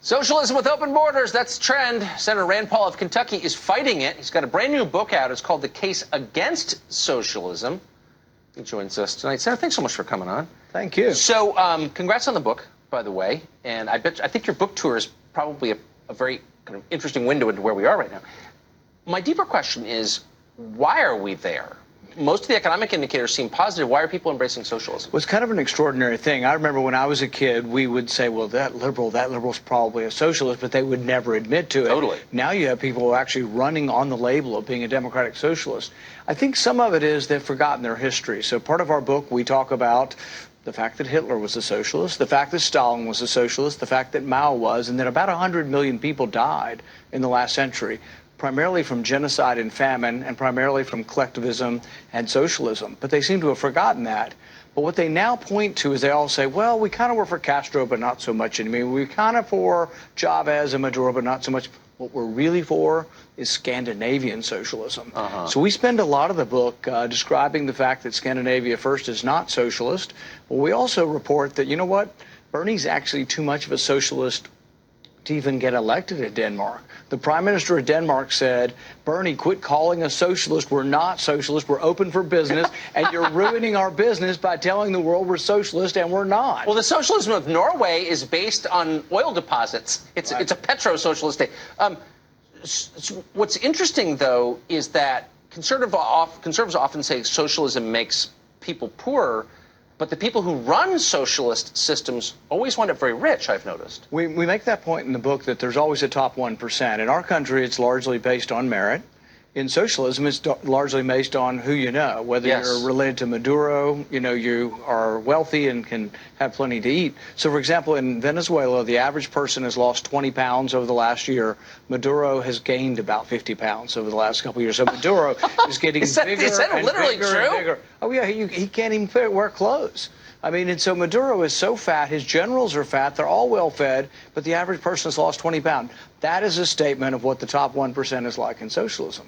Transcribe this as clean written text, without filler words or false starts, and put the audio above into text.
Socialism with open borders, that's the trend. Senator Rand Paul of Kentucky is fighting it. He's got a brand new book out. It's called The Case Against Socialism. He joins us tonight. Senator, thanks so much for coming on. Thank you. So, congrats on the book, by the way. And I think your book tour is probably a very kind of interesting window into where we are right now. My deeper question is, why are we there? Most of the economic indicators seem positive. Why are people embracing socialism? Well, it's kind of an extraordinary thing. I remember when I was a kid, we would say, well, that liberal's probably a socialist, but they would never admit to it. Totally. Now you have people who are actually running on the label of being a democratic socialist. I think some of it is they've forgotten their history. So part of our book, we talk about the fact that Hitler was a socialist, the fact that Stalin was a socialist, the fact that Mao was, and that about 100 million people died in the last century, primarily from genocide and famine, and primarily from collectivism and socialism. But they seem to have forgotten that. But what they now point to is they all say, well, we kind of were for Castro, but not so much anymore. We're kind of for Chavez and Maduro, but not so much. What we're really for is Scandinavian socialism. So we spend a lot of the book describing the fact that Scandinavia, first, is not socialist. But we also report that, you know what, Bernie's actually too much of a socialist to even get elected in Denmark. The Prime Minister of Denmark said, Bernie, quit calling us socialist. We're not socialist. We're open for business, and you're ruining our business by telling the world we're socialist, and we're not. Well, the socialism of Norway is based on oil deposits. It's a petro-socialist state. What's interesting, though, is that conservatives often say socialism makes people poorer, but the people who run socialist systems always wind up very rich, I've noticed. We make that point in the book that there's always a top 1%. In our country, it's largely based on merit. In socialism, it's largely based on who you know, whether you're related to Maduro, you know, you are wealthy and can have plenty to eat. So, for example, in Venezuela, the average person has lost 20 pounds over the last year. Maduro has gained about 50 pounds over the last couple of years. So Maduro is getting bigger is that and literally bigger true? and bigger. Oh, yeah, he can't even wear clothes. I mean, and so Maduro is so fat, his generals are fat, they're all well-fed, but the average person has lost 20 pounds. That is a statement of what the top 1% is like in socialism.